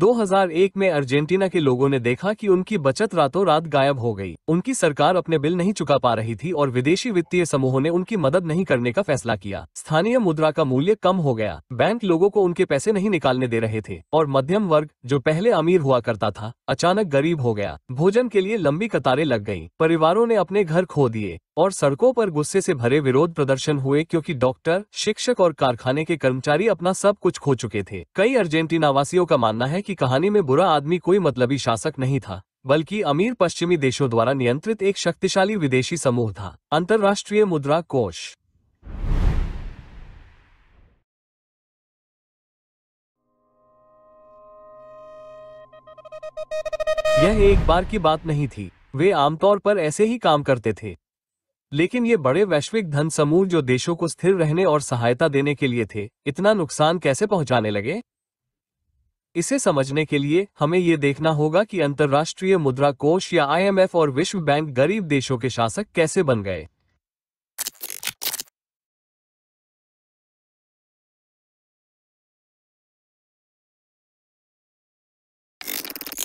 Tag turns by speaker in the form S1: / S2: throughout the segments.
S1: 2001 में अर्जेंटीना के लोगों ने देखा कि उनकी बचत रातों रात गायब हो गई। उनकी सरकार अपने बिल नहीं चुका पा रही थी और विदेशी वित्तीय समूहों ने उनकी मदद नहीं करने का फैसला किया। स्थानीय मुद्रा का मूल्य कम हो गया, बैंक लोगों को उनके पैसे नहीं निकालने दे रहे थे और मध्यम वर्ग, जो पहले अमीर हुआ करता था, अचानक गरीब हो गया। भोजन के लिए लंबी कतारें लग गईं, परिवारों ने अपने घर खो दिए और सड़कों पर गुस्से से भरे विरोध प्रदर्शन हुए क्योंकि डॉक्टर, शिक्षक और कारखाने के कर्मचारी अपना सब कुछ खो चुके थे। कई अर्जेंटीना वासियों का मानना है कि कहानी में बुरा आदमी कोई मतलबी शासक नहीं था, बल्कि अमीर पश्चिमी देशों द्वारा नियंत्रित एक शक्तिशाली विदेशी समूह था। अंतर्राष्ट्रीय मुद्रा कोष। यह एक बार की बात नहीं थी, वे आमतौर पर ऐसे ही काम करते थे। लेकिन ये बड़े वैश्विक धन समूह जो देशों को स्थिर रहने और सहायता देने के लिए थे, इतना नुकसान कैसे पहुंचाने लगे? इसे समझने के लिए हमें ये देखना होगा कि अंतर्राष्ट्रीय मुद्रा कोष या IMF और विश्व बैंक गरीब देशों के शासक कैसे बन गए।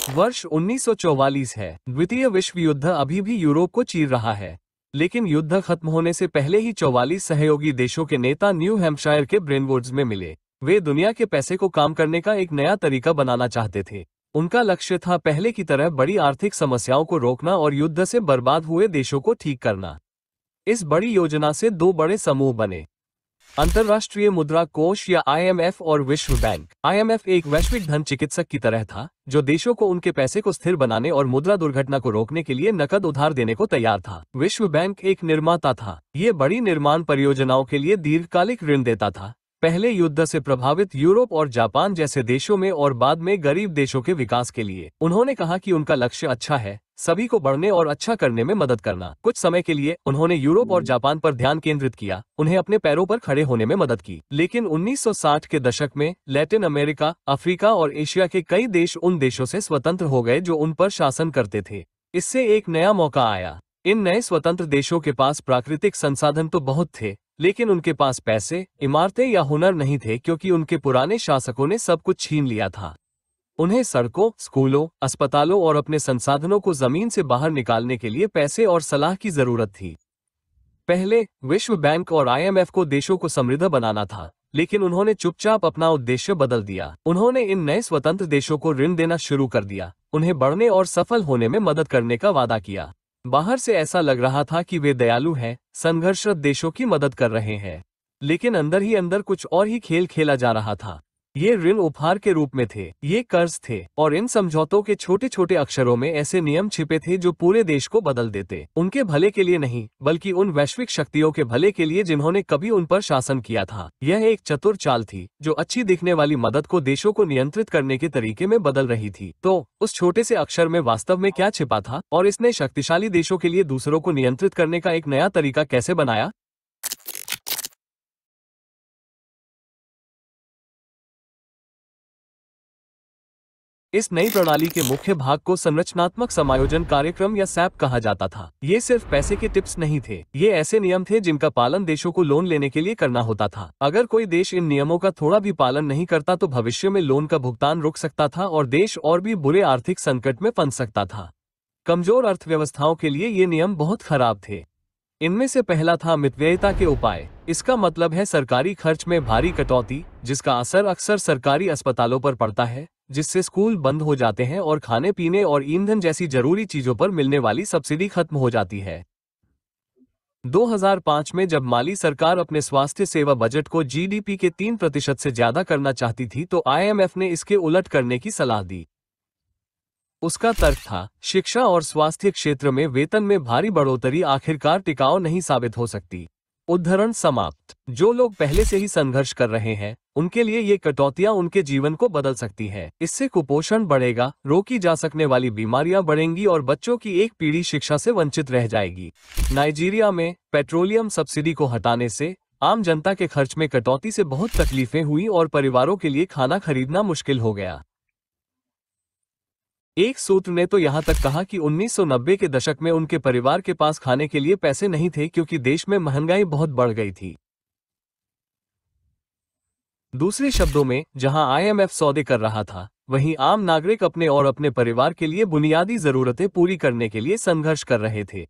S1: वर्ष 1944 है। द्वितीय विश्व युद्ध अभी भी यूरोप को चीर रहा है, लेकिन युद्ध खत्म होने से पहले ही 44 सहयोगी देशों के नेता न्यू हैम्पशायर के ब्रेनवुड्स में मिले। वे दुनिया के पैसे को काम करने का एक नया तरीका बनाना चाहते थे। उनका लक्ष्य था पहले की तरह बड़ी आर्थिक समस्याओं को रोकना और युद्ध से बर्बाद हुए देशों को ठीक करना। इस बड़ी योजना से दो बड़े समूह बने, अंतर्राष्ट्रीय मुद्रा कोष या IMF और विश्व बैंक। IMF एक वैश्विक धन चिकित्सक की तरह था, जो देशों को उनके पैसे को स्थिर बनाने और मुद्रा दुर्घटना को रोकने के लिए नकद उधार देने को तैयार था। विश्व बैंक एक निर्माता था, ये बड़ी निर्माण परियोजनाओं के लिए दीर्घकालिक ऋण देता था, पहले युद्ध से प्रभावित यूरोप और जापान जैसे देशों में और बाद में गरीब देशों के विकास के लिए। उन्होंने कहा कि उनका लक्ष्य अच्छा है, सभी को बढ़ने और अच्छा करने में मदद करना। कुछ समय के लिए उन्होंने यूरोप और जापान पर ध्यान केंद्रित किया, उन्हें अपने पैरों पर खड़े होने में मदद की। लेकिन 1960 के दशक में लैटिन अमेरिका, अफ्रीका और एशिया के कई देश उन देशों से स्वतंत्र हो गए जो उन पर शासन करते थे। इससे एक नया मौका आया। इन नए स्वतंत्र देशों के पास प्राकृतिक संसाधन तो बहुत थे, लेकिन उनके पास पैसे, इमारतें या हुनर नहीं थे, क्योंकि उनके पुराने शासकों ने सब कुछ छीन लिया था। उन्हें सड़कों, स्कूलों, अस्पतालों और अपने संसाधनों को जमीन से बाहर निकालने के लिए पैसे और सलाह की जरूरत थी। पहले विश्व बैंक और IMF को देशों को समृद्ध बनाना था, लेकिन उन्होंने चुपचाप अपना उद्देश्य बदल दिया। उन्होंने इन नए स्वतंत्र देशों को ऋण देना शुरू कर दिया, उन्हें बढ़ने और सफल होने में मदद करने का वादा किया। बाहर से ऐसा लग रहा था कि वे दयालु हैं, संघर्षरत देशों की मदद कर रहे हैं, लेकिन अंदर ही अंदर कुछ और ही खेल खेला जा रहा था। ये ऋण उपहार के रूप में थे, ये कर्ज थे, और इन समझौतों के छोटे छोटे अक्षरों में ऐसे नियम छिपे थे जो पूरे देश को बदल देते। उनके भले के लिए नहीं, बल्कि उन वैश्विक शक्तियों के भले के लिए जिन्होंने कभी उन पर शासन किया था। यह एक चतुर चाल थी, जो अच्छी दिखने वाली मदद को देशों को नियंत्रित करने के तरीके में बदल रही थी। तो उस छोटे से अक्षर में वास्तव में क्या छिपा था, और इसने शक्तिशाली देशों के लिए दूसरों को नियंत्रित करने का एक नया तरीका कैसे बनाया? इस नई प्रणाली के मुख्य भाग को संरचनात्मक समायोजन कार्यक्रम या SAP कहा जाता था। ये सिर्फ पैसे के टिप्स नहीं थे, ये ऐसे नियम थे जिनका पालन देशों को लोन लेने के लिए करना होता था। अगर कोई देश इन नियमों का थोड़ा भी पालन नहीं करता तो भविष्य में लोन का भुगतान रुक सकता था और देश और भी बुरे आर्थिक संकट में फंस सकता था। कमजोर अर्थव्यवस्थाओं के लिए ये नियम बहुत खराब थे। इनमें से पहला था मितव्ययिता के उपाय। इसका मतलब है सरकारी खर्च में भारी कटौती, जिसका असर अक्सर सरकारी अस्पतालों पर पड़ता है, जिससे स्कूल बंद हो जाते हैं और खाने पीने और ईंधन जैसी जरूरी चीजों पर मिलने वाली सब्सिडी खत्म हो जाती है। 2005 में जब माली सरकार अपने स्वास्थ्य सेवा बजट को GDP के 3% से ज्यादा करना चाहती थी, तो IMF ने इसके उलट करने की सलाह दी। उसका तर्क था, शिक्षा और स्वास्थ्य क्षेत्र में वेतन में भारी बढ़ोतरी आखिरकार टिकाऊ नहीं साबित हो सकती। उद्धरण समाप्त। जो लोग पहले से ही संघर्ष कर रहे हैं, उनके लिए ये कटौतियां उनके जीवन को बदल सकती है। इससे कुपोषण बढ़ेगा, रोकी जा सकने वाली बीमारियां बढ़ेंगी और बच्चों की एक पीढ़ी शिक्षा से वंचित रह जाएगी। नाइजीरिया में पेट्रोलियम सब्सिडी को हटाने से आम जनता के खर्च में कटौती से बहुत तकलीफें हुई और परिवारों के लिए खाना खरीदना मुश्किल हो गया। एक सूत्र ने तो यहाँ तक कहा कि 1990 के दशक में उनके परिवार के पास खाने के लिए पैसे नहीं थे, क्योंकि देश में महंगाई बहुत बढ़ गई थी। दूसरे शब्दों में, जहां IMF सौदे कर रहा था, वहीं आम नागरिक अपने और अपने परिवार के लिए बुनियादी जरूरतें पूरी करने के लिए संघर्ष कर रहे थे।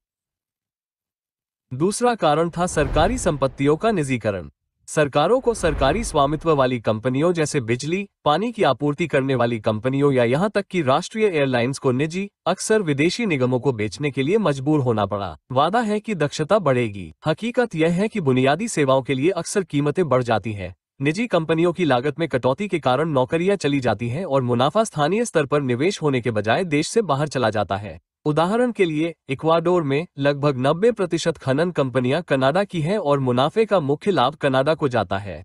S1: दूसरा कारण था सरकारी संपत्तियों का निजीकरण। सरकारों को सरकारी स्वामित्व वाली कंपनियों जैसे बिजली, पानी की आपूर्ति करने वाली कंपनियों या यहां तक कि राष्ट्रीय एयरलाइंस को निजी, अक्सर विदेशी निगमों को बेचने के लिए मजबूर होना पड़ा। वादा है कि दक्षता बढ़ेगी, हकीकत यह है कि बुनियादी सेवाओं के लिए अक्सर कीमतें बढ़ जाती हैं। निजी कंपनियों की लागत में कटौती के कारण नौकरियां चली जाती हैं और मुनाफा स्थानीय स्तर पर निवेश होने के बजाय देश से बाहर चला जाता है। उदाहरण के लिए इक्वाडोर में लगभग 90% खनन कंपनियां कनाडा की हैं और मुनाफे का मुख्य लाभ कनाडा को जाता है।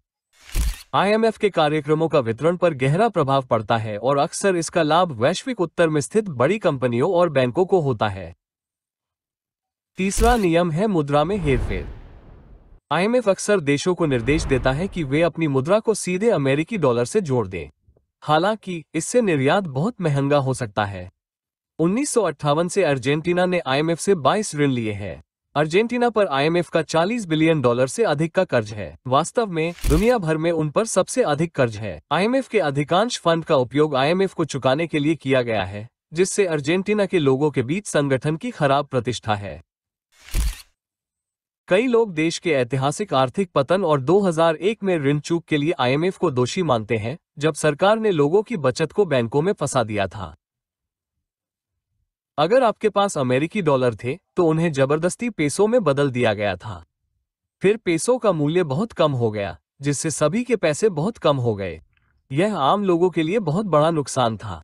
S1: आईएमएफ के कार्यक्रमों का वितरण पर गहरा प्रभाव पड़ता है और अक्सर इसका लाभ वैश्विक उत्तर में स्थित बड़ी कंपनियों और बैंकों को होता है। तीसरा नियम है मुद्रा में हेरफेर। आईएमएफ अक्सर देशों को निर्देश देता है कि वे अपनी मुद्रा को सीधे अमेरिकी डॉलर से जोड़ दें। हालांकि इससे निर्यात बहुत महंगा हो सकता है। 1958 से अर्जेंटीना ने आईएमएफ से 22 ऋण लिए हैं। अर्जेंटीना पर आईएमएफ का $40 बिलियन से अधिक का कर्ज है। वास्तव में दुनिया भर में उन पर सबसे अधिक कर्ज है। आईएमएफ के अधिकांश फंड का उपयोग आईएमएफ को चुकाने के लिए किया गया है, जिससे अर्जेंटीना के लोगों के बीच संगठन की खराब प्रतिष्ठा है। कई लोग देश के ऐतिहासिक आर्थिक पतन और 2001 में ऋण चूक के लिए आईएमएफ को दोषी मानते हैं, जब सरकार ने लोगों की बचत को बैंकों में फंसा दिया था। अगर आपके पास अमेरिकी डॉलर थे तो उन्हें जबरदस्ती पेसों में बदल दिया गया था। फिर पेसों का मूल्य बहुत कम हो गया, जिससे सभी के पैसे बहुत कम हो गए। यह आम लोगों के लिए बहुत बड़ा नुकसान था।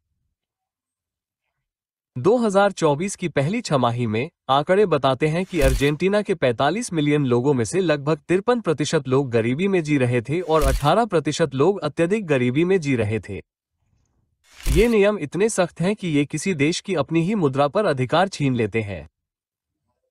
S1: 2024 की पहली छमाही में आंकड़े बताते हैं कि अर्जेंटीना के 45 मिलियन लोगों में से लगभग 53% लोग गरीबी में जी रहे थे और 18% लोग अत्यधिक गरीबी में जी रहे थे। ये नियम इतने सख्त हैं कि ये किसी देश की अपनी ही मुद्रा पर अधिकार छीन लेते हैं।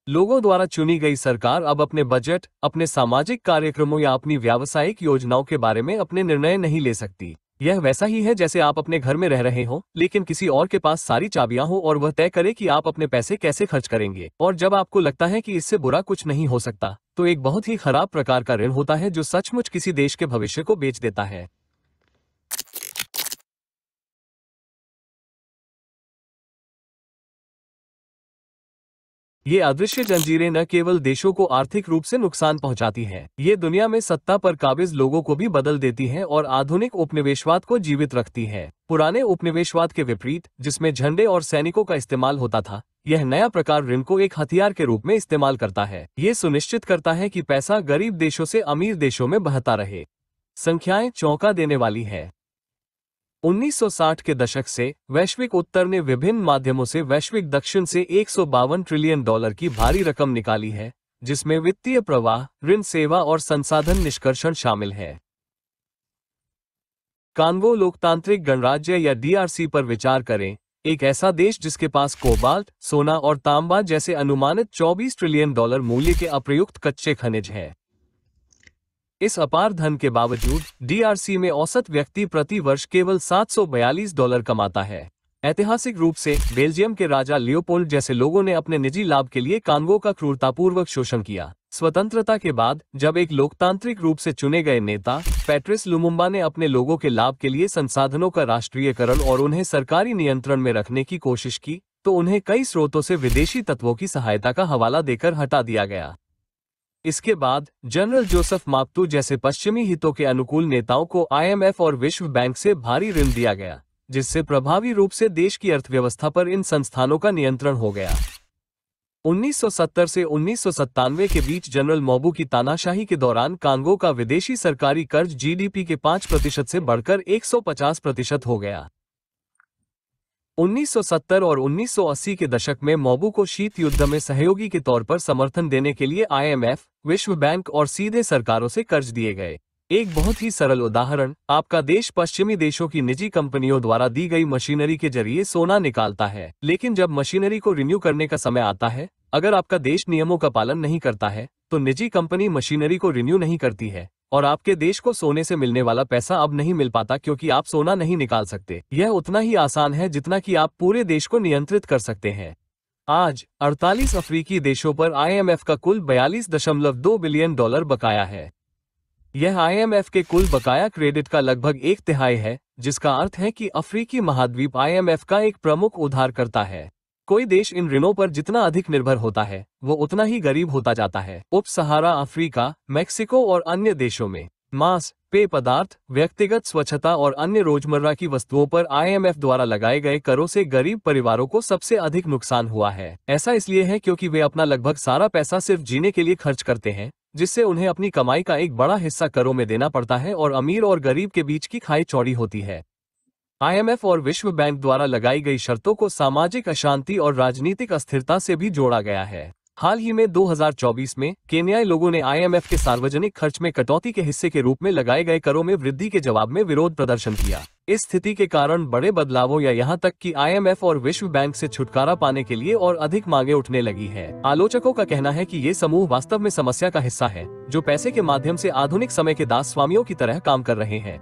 S1: लोगों द्वारा चुनी गई सरकार अब अपने बजट, अपने सामाजिक कार्यक्रमों या अपनी व्यावसायिक योजनाओं के बारे में अपने निर्णय नहीं ले सकती। यह वैसा ही है जैसे आप अपने घर में रह रहे हो, लेकिन किसी और के पास सारी चाबियां हो और वह तय करे कि आप अपने पैसे कैसे खर्च करेंगे। और जब आपको लगता है कि इससे बुरा कुछ नहीं हो सकता, तो एक बहुत ही खराब प्रकार का ऋण होता है जो सचमुच किसी देश के भविष्य को बेच देता है। ये अदृश्य जंजीरें न केवल देशों को आर्थिक रूप से नुकसान पहुंचाती हैं, ये दुनिया में सत्ता पर काबिज लोगों को भी बदल देती हैं और आधुनिक उपनिवेशवाद को जीवित रखती हैं। पुराने उपनिवेशवाद के विपरीत, जिसमें झंडे और सैनिकों का इस्तेमाल होता था, यह नया प्रकार ऋण को एक हथियार के रूप में इस्तेमाल करता है। ये सुनिश्चित करता है कि पैसा गरीब देशों से अमीर देशों में बहता रहे। संख्याएं चौंका देने वाली है। 1960 के दशक से वैश्विक उत्तर ने विभिन्न माध्यमों से वैश्विक दक्षिण से $152 ट्रिलियन की भारी रकम निकाली है, जिसमें वित्तीय प्रवाह, ऋण सेवा और संसाधन निष्कर्षण शामिल है। कांगो लोकतांत्रिक गणराज्य या डीआरसी पर विचार करें, एक ऐसा देश जिसके पास कोबाल्ट, सोना और तांबा जैसे अनुमानित $24 ट्रिलियन मूल्य के अप्रयुक्त कच्चे खनिज हैं। इस अपार धन के बावजूद डीआरसी में औसत व्यक्ति प्रति वर्ष केवल $742 कमाता है। ऐतिहासिक रूप से बेल्जियम के राजा लियोपोल्ड जैसे लोगों ने अपने निजी लाभ के लिए कांगो का क्रूरतापूर्वक शोषण किया। स्वतंत्रता के बाद जब एक लोकतांत्रिक रूप से चुने गए नेता पैट्रिस लुमुम्बा ने अपने लोगों के लाभ के लिए संसाधनों का राष्ट्रीयकरण और उन्हें सरकारी नियंत्रण में रखने की कोशिश की, तो उन्हें कई स्रोतों से विदेशी तत्वों की सहायता का हवाला देकर हटा दिया गया। इसके बाद जनरल जोसेफ माप्तू जैसे पश्चिमी हितों के अनुकूल नेताओं को आईएमएफ और विश्व बैंक से भारी ऋण दिया गया, जिससे प्रभावी रूप से देश की अर्थव्यवस्था पर इन संस्थानों का नियंत्रण हो गया। 1970 से 1997 के बीच जनरल मोबू की तानाशाही के दौरान कांगो का विदेशी सरकारी कर्ज जीडीपी के 5% से बढ़कर 150% हो गया। 1970 और 1980 के दशक में मोबू को शीत युद्ध में सहयोगी के तौर पर समर्थन देने के लिए आईएमएफ, विश्व बैंक और सीधे सरकारों से कर्ज दिए गए। एक बहुत ही सरल उदाहरण, आपका देश पश्चिमी देशों की निजी कंपनियों द्वारा दी गई मशीनरी के जरिए सोना निकालता है, लेकिन जब मशीनरी को रिन्यू करने का समय आता है, अगर आपका देश नियमों का पालन नहीं करता है, तो निजी कंपनी मशीनरी को रिन्यू नहीं करती है और आपके देश को सोने से मिलने वाला पैसा अब नहीं मिल पाता क्योंकि आप सोना नहीं निकाल सकते। यह उतना ही आसान है जितना कि आप पूरे देश को नियंत्रित कर सकते हैं। आज 48 अफ्रीकी देशों पर आईएमएफ का कुल $42.2 बिलियन बकाया है। यह आईएमएफ के कुल बकाया क्रेडिट का लगभग 1/3 है, जिसका अर्थ है कि अफ्रीकी महाद्वीप IMF का एक प्रमुख उधारकर्ता है। कोई देश इन ऋणों पर जितना अधिक निर्भर होता है, वो उतना ही गरीब होता जाता है। उप सहारा अफ्रीका, मेक्सिको और अन्य देशों में मांस, पेय पदार्थ, व्यक्तिगत स्वच्छता और अन्य रोजमर्रा की वस्तुओं पर IMF द्वारा लगाए गए करों से गरीब परिवारों को सबसे अधिक नुकसान हुआ है। ऐसा इसलिए है क्योंकि वे अपना लगभग सारा पैसा सिर्फ जीने के लिए खर्च करते हैं, जिससे उन्हें अपनी कमाई का एक बड़ा हिस्सा करों में देना पड़ता है और अमीर और गरीब के बीच की खाई चौड़ी होती है। IMF और विश्व बैंक द्वारा लगाई गई शर्तों को सामाजिक अशांति और राजनीतिक अस्थिरता से भी जोड़ा गया है। हाल ही में 2024 में केन्याई लोगों ने IMF के सार्वजनिक खर्च में कटौती के हिस्से के रूप में लगाए गए करों में वृद्धि के जवाब में विरोध प्रदर्शन किया। इस स्थिति के कारण बड़े बदलावों या यहाँ तक कि IMF और विश्व बैंक से छुटकारा पाने के लिए और अधिक मांगे उठने लगी है। आलोचकों का कहना है कि ये समूह वास्तव में समस्या का हिस्सा है, जो पैसे के माध्यम से आधुनिक समय के दास स्वामियों की तरह काम कर रहे हैं।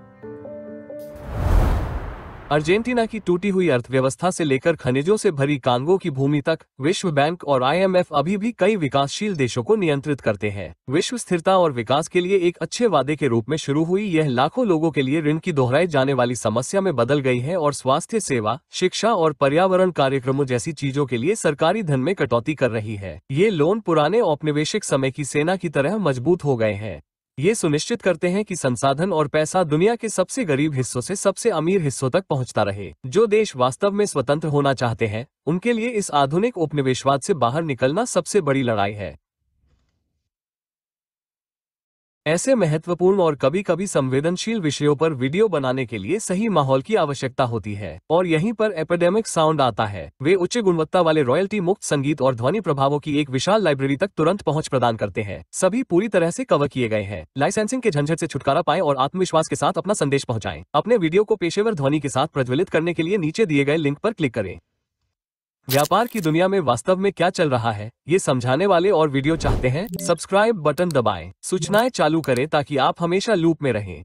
S1: अर्जेंटीना की टूटी हुई अर्थव्यवस्था से लेकर खनिजों से भरी कांगो की भूमि तक विश्व बैंक और IMF अभी भी कई विकासशील देशों को नियंत्रित करते हैं। विश्व स्थिरता और विकास के लिए एक अच्छे वादे के रूप में शुरू हुई यह लाखों लोगों के लिए ऋण की दोहराई जाने वाली समस्या में बदल गई है और स्वास्थ्य सेवा, शिक्षा और पर्यावरण कार्यक्रमों जैसी चीजों के लिए सरकारी धन में कटौती कर रही है। ये लोन पुराने औपनिवेशिक समय की सेना की तरह मजबूत हो गए हैं। ये सुनिश्चित करते हैं कि संसाधन और पैसा दुनिया के सबसे गरीब हिस्सों से सबसे अमीर हिस्सों तक पहुंचता रहे। जो देश वास्तव में स्वतंत्र होना चाहते हैं, उनके लिए इस आधुनिक उपनिवेशवाद से बाहर निकलना सबसे बड़ी लड़ाई है। ऐसे महत्वपूर्ण और कभी कभी संवेदनशील विषयों पर वीडियो बनाने के लिए सही माहौल की आवश्यकता होती है, और यहीं पर एपिडेमिक साउंड आता है। वे उच्च गुणवत्ता वाले रॉयल्टी मुक्त संगीत और ध्वनि प्रभावों की एक विशाल लाइब्रेरी तक तुरंत पहुंच प्रदान करते हैं। सभी पूरी तरह से कवर किए गए हैं। लाइसेंसिंग के झंझट से छुटकारा पाएं और आत्मविश्वास के साथ अपना संदेश पहुंचाएं। अपने वीडियो को पेशेवर ध्वनि के साथ प्रज्वलित करने के लिए नीचे दिए गए लिंक पर क्लिक करें। व्यापार की दुनिया में वास्तव में क्या चल रहा है, ये समझाने वाले और वीडियो चाहते हैं? सब्सक्राइब बटन दबाएं, सूचनाएं चालू करें ताकि आप हमेशा लूप में रहें।